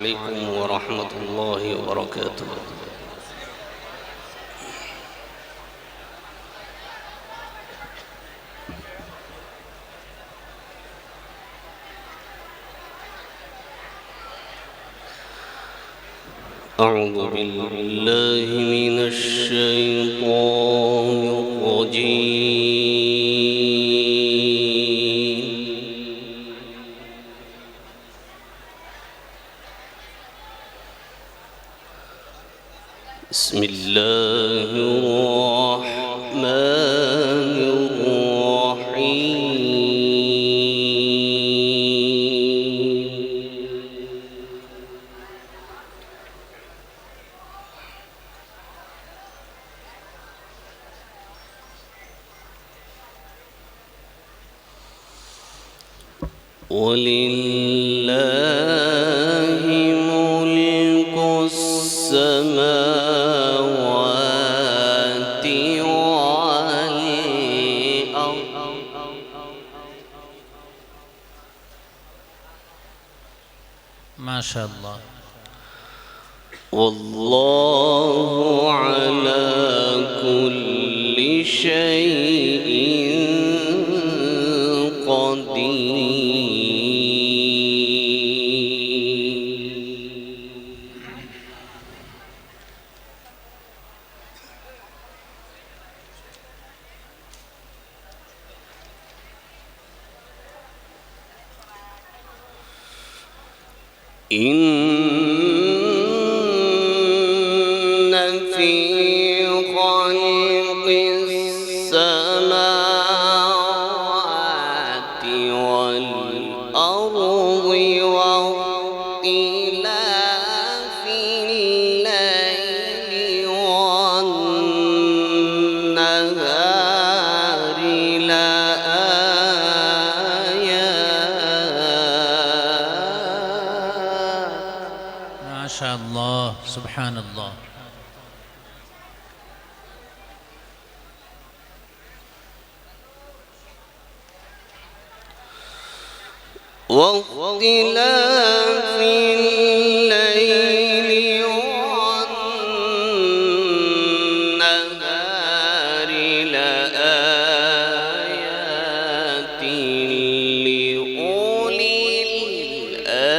عليكم ورحمة الله وبركاته. أعوذ بالله من الشيطان الرجيم. بسم الله الرحمن الرحيم. ولله ملك السماوات والأرض. ما شاء الله. والله على كل شيء قدير. إن في خلق السماوات والأرض واختلاف الليل والنهار لآيات. ما شاء الله. سبحان الله. واختلاف الليل والنهار لآيات لأولي الألباب.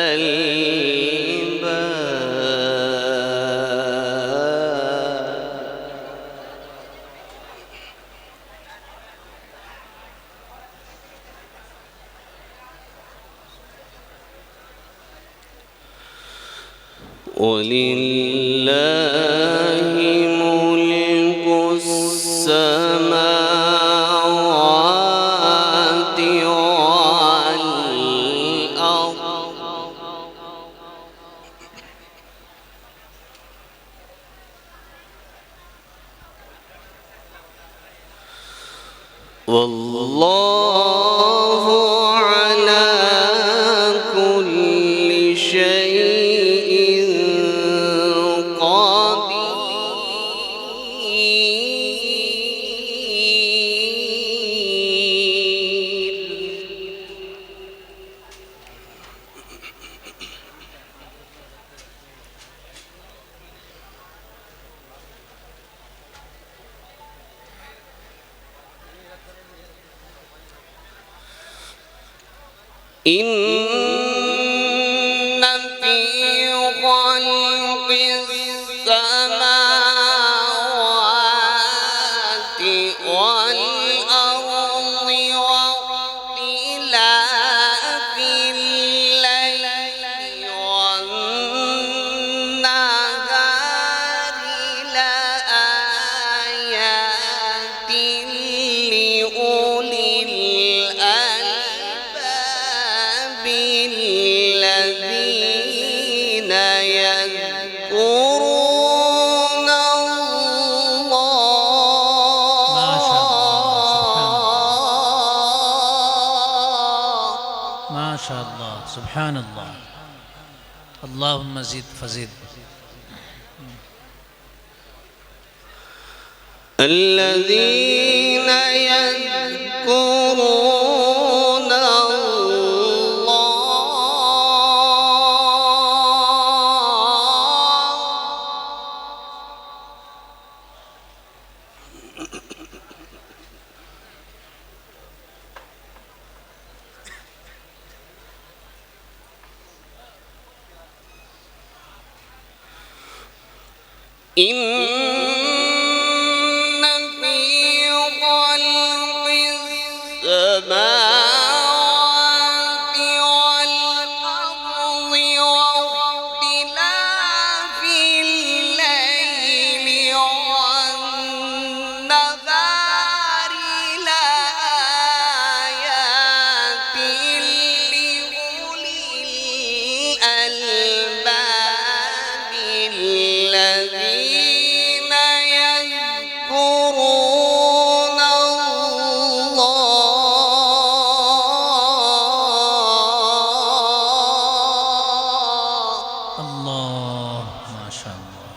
ولله ملك السماوات والأرض. والله على كل شيء إن في خلق السماوات والأرض واختلاف الليل والنهار لآيات لأولي الألباب الذين يذكرون ما شاء الله. سبحان الله. ما شاء الله. سبحان الله. اللهم زد فزد. الذين يذكرون الله إن في خلق السماوات والأرض واختلاف الليل والنهار لآيات لأولي الألباب الذين يذكرون الله ما شاء الله.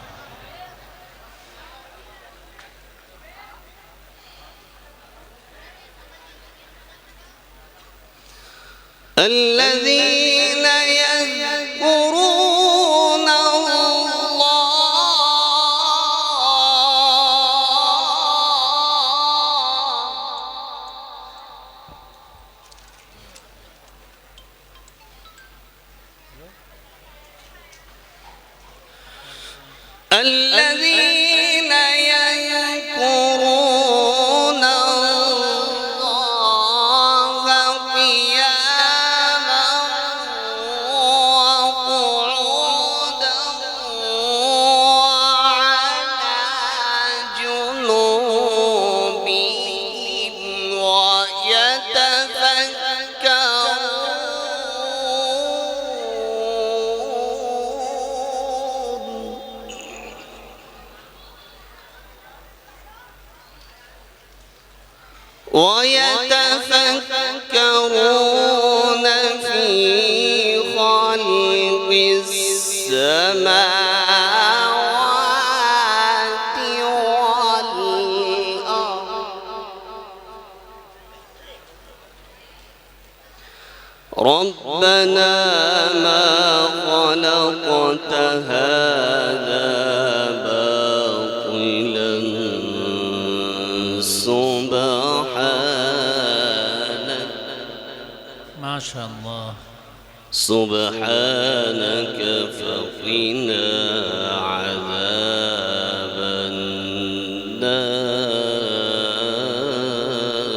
الذين يذكرون الذين يذكرون الله قياما وقعودا وعلى جنوبهم ويتفكرون في خلق السماوات والأرض ربنا ما خلقت هذا باطلا سبحانك ما شاء الله. سبحانك فقنا عذاب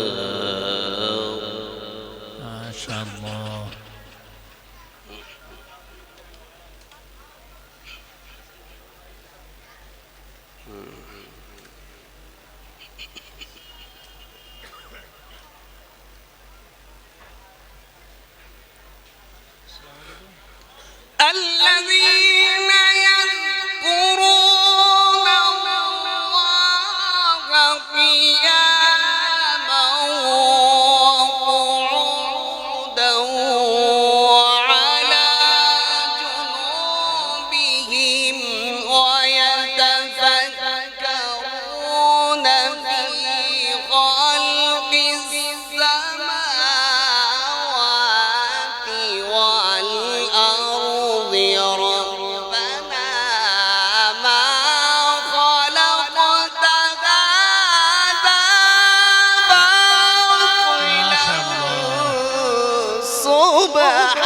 النار. ما شاء الله. الذين يذكرون الله قياما وقعودا وعلى جنوبهم ويتفكرون في خلق السماوات والأرض ربنا ما خلقت هذا باطلا سبحانك.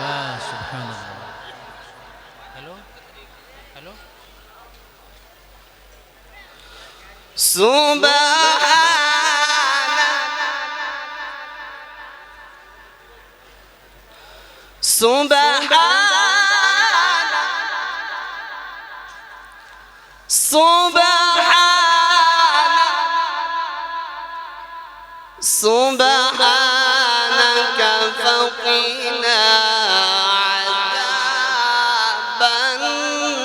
يا سبحان الله. الو الو. سبحانك فقنا عذاب النار.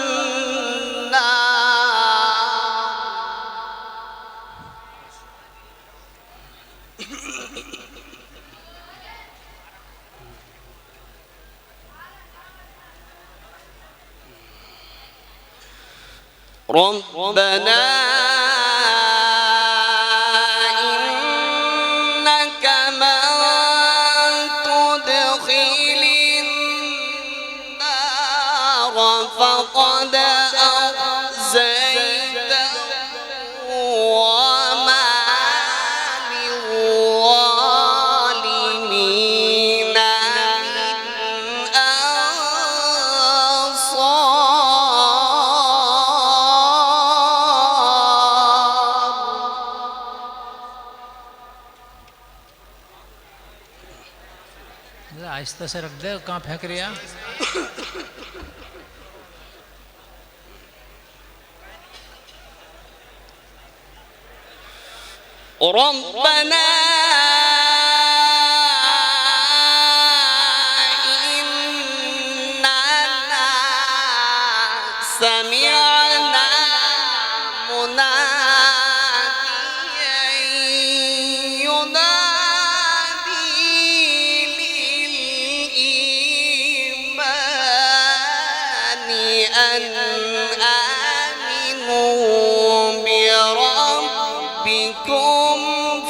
ربنا إنك من تدخل النار فقد أخزيته وما للظالمين من أنصار. आहिस्ता से रख दे, कहाँ फेंक रिया? ربنا إننا سمعنا مناديا ينادي للإيمان أن آمنوا بربكم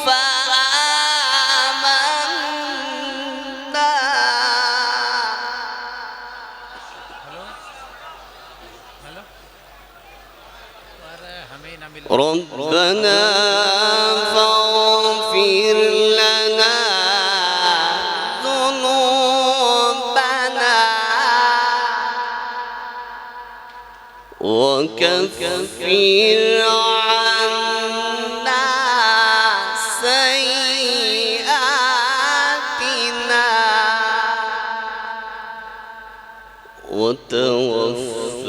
فآمنا. हेलो, अरे हमें ना मिल ربنا فاغفر لنا ذنوبنا وكفر عنا سيئاتنا وتوفنا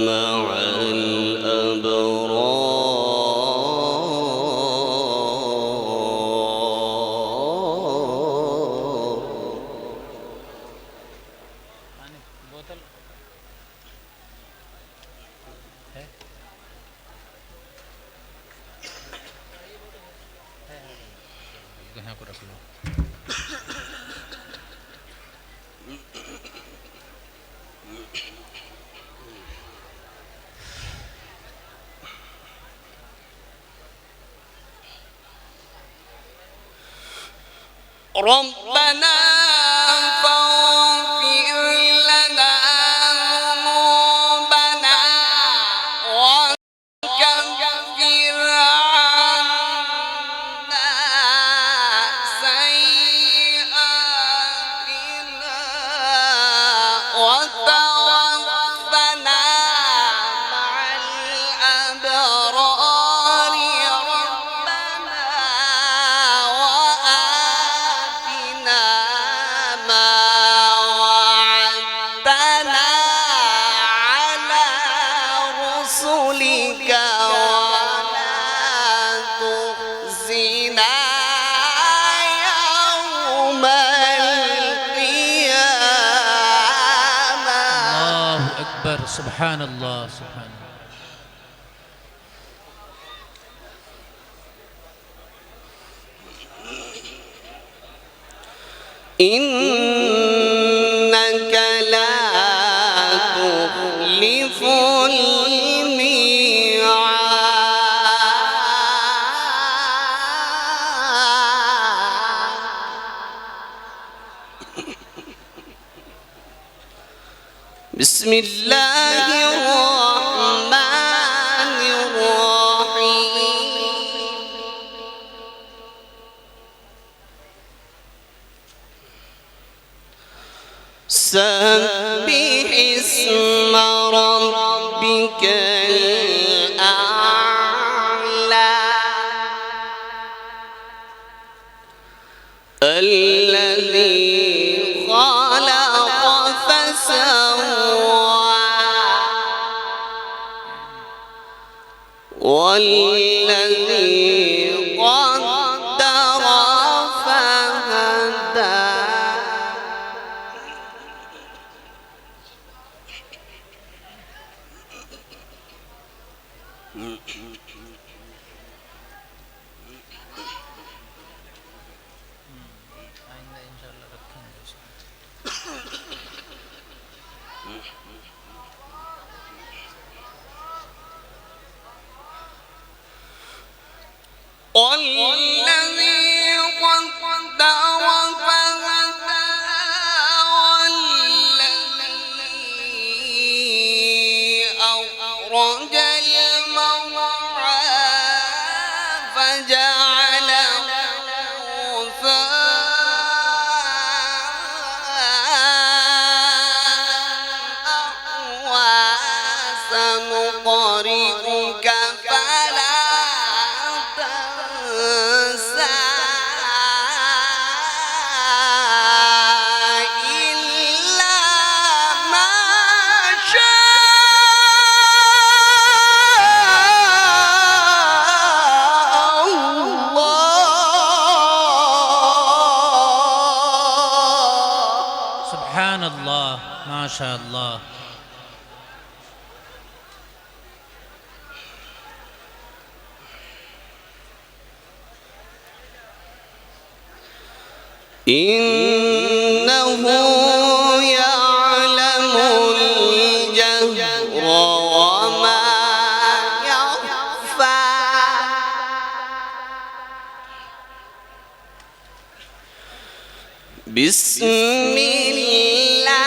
مع الأبرار. पानी बोतल है? यहाँ को रख लो. ربنا فاغفر لنا ذنوبنا وكفر عنا سيئاتنا وتوفنا مع الأبرار. ربنا وآتنا ما وعدتنا على رسلك ولا تخزنا يوم القيامة. الله أكبر. سبحان الله سبحان الله. إنك لا تخلف الميعاد. بسم الله الرحمن الرحيم. سبح اسم ربك الأعلى الذي خلق فسوى والذي قدر فهدى. आइंदा इंशाल्लाह रखेंगे इसको. سبحان الله ما شاء الله. إنه يعلم الجهر وما يخفى بسم الله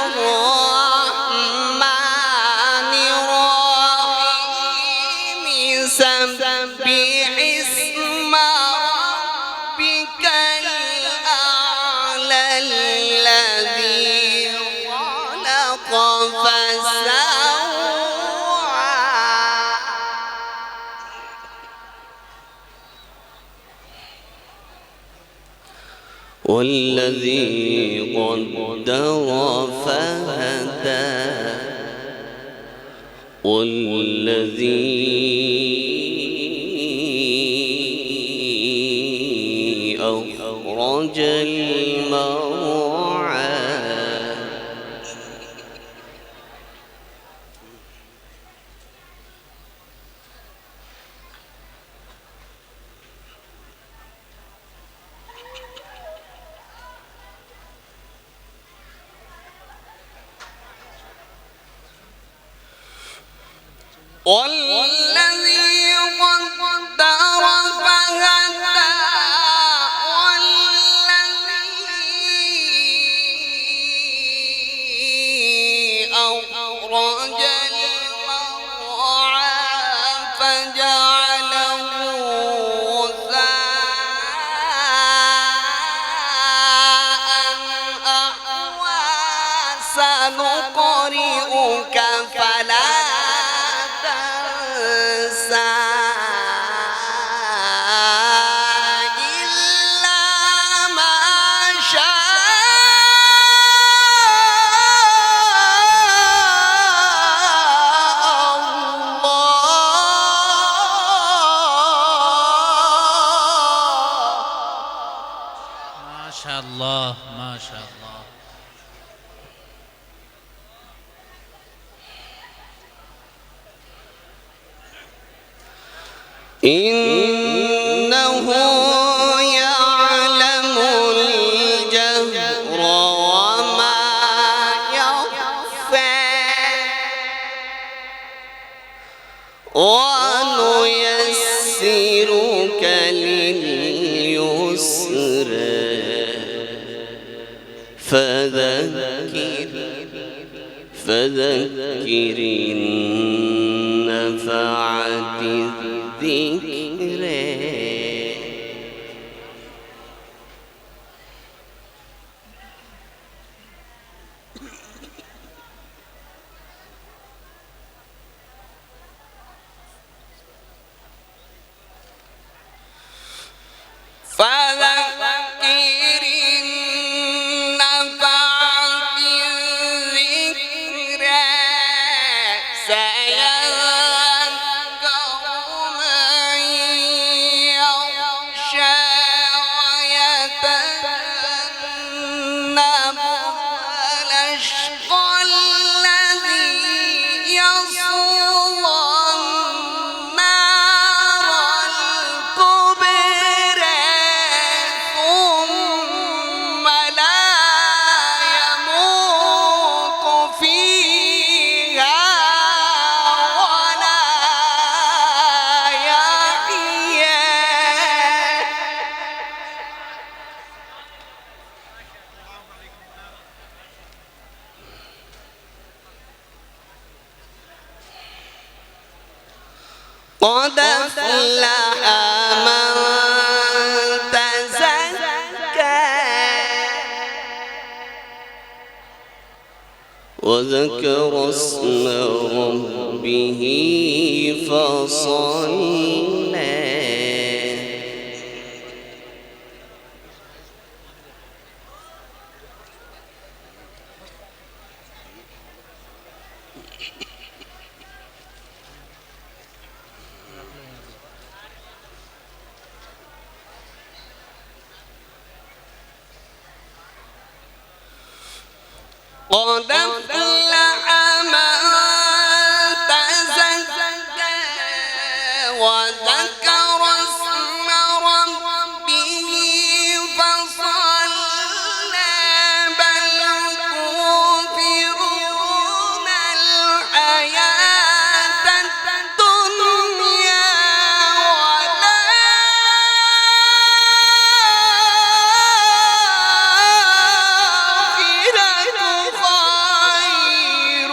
الرحمن الرحيم سبح اسم ربك الأعلى الذي خلق فسوى والذي قدر فهدى والذي أخرج المرعى والذي قدر فهدى والذي أخرج المرعى فجعله غثاء أحوى سنقرئك فلا ما شاء الله ما شاء الله. إنه يعلم الجهر وما يخفى ونيسرك لليسرى فذكر إن نفعت الذكر فذكر إن نفعت الذكر سيذكر من يخشى ويتجنبها الأشقى الذي يصلى النار الكبرى ثم لا يموت فيها ولا يحيا قد أفلح من تزكى وذكر اسم ربه فصلى قد أفلح من تزكى وذكر اسم ربه فصلى بل تؤثرون الحياة الدنيا والآخرة خير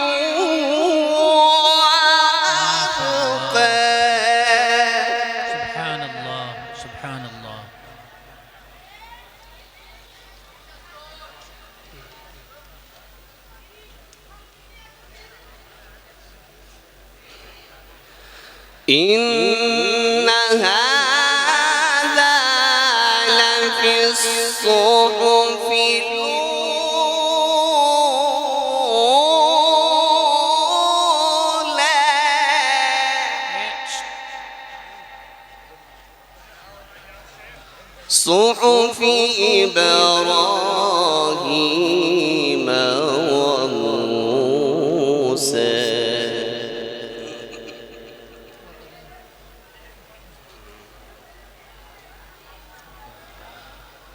وأبقى. سبحان الله سبحان الله. إن هذا لفي الصحف الأولى صحف إبراهيم وموسى.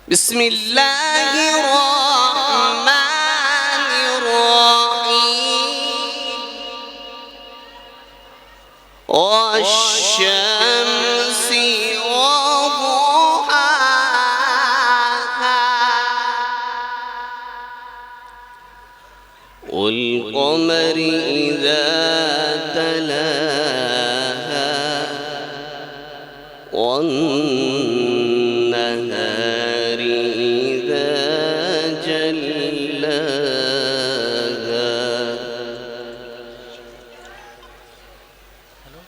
بسم الله الرحمن الرحيم والشمس وضحاها والقمر إذا تلاها والنهار إذا جلاها. हेलो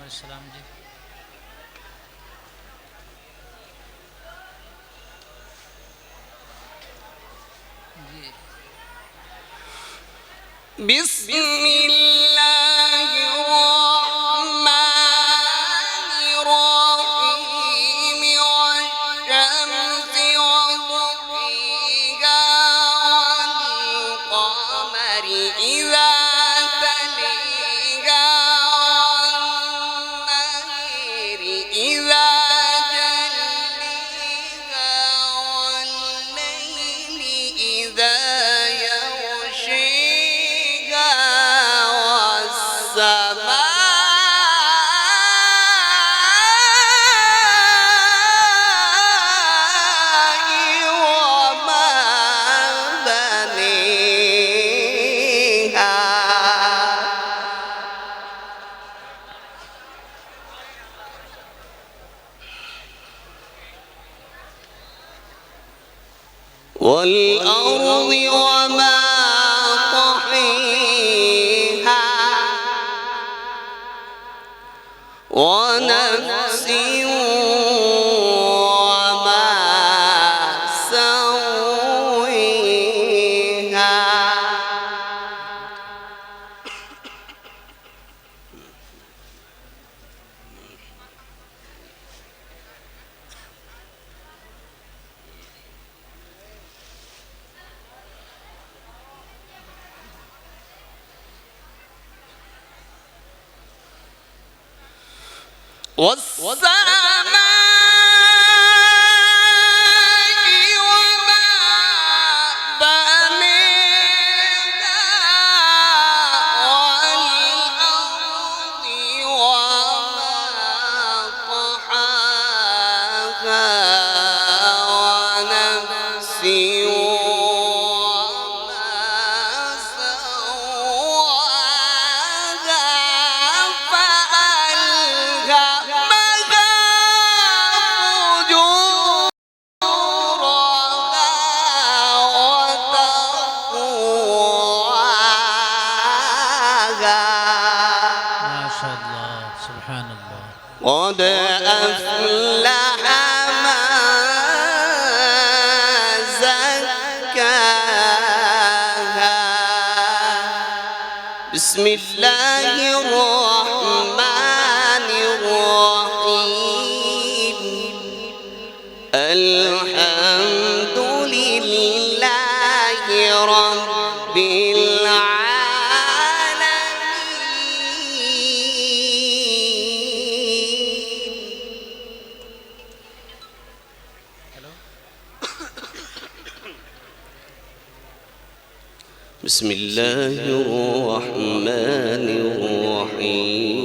अस्सलाम जी. जी بسم الله الرحمن الرحيم والشمس وضحيها والقمر إذا تليها والنهر إذا جليها والليل إذا يغشيها والسماء وما بنيها. والأرض وما طحيها ونفس وما سويها. والسماء وما بنيها والأرض وما طحاها ونفس وما سواها فألهمها فجورها ما شاء الله سبحان الله. قد أفلح من زكاها. بسم الله الرحمن الرحيم الحمد لله رب العالمين. بسم الله الرحمن الرحيم.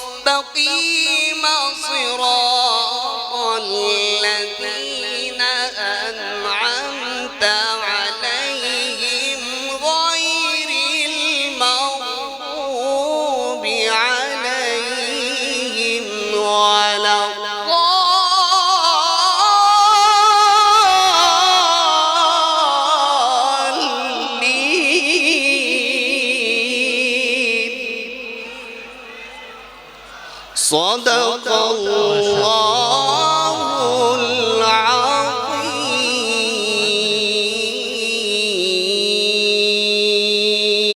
المستقيم صراط الذين أنعمت عليهم غير المغضوب عليهم ولا الضالين. صدق الله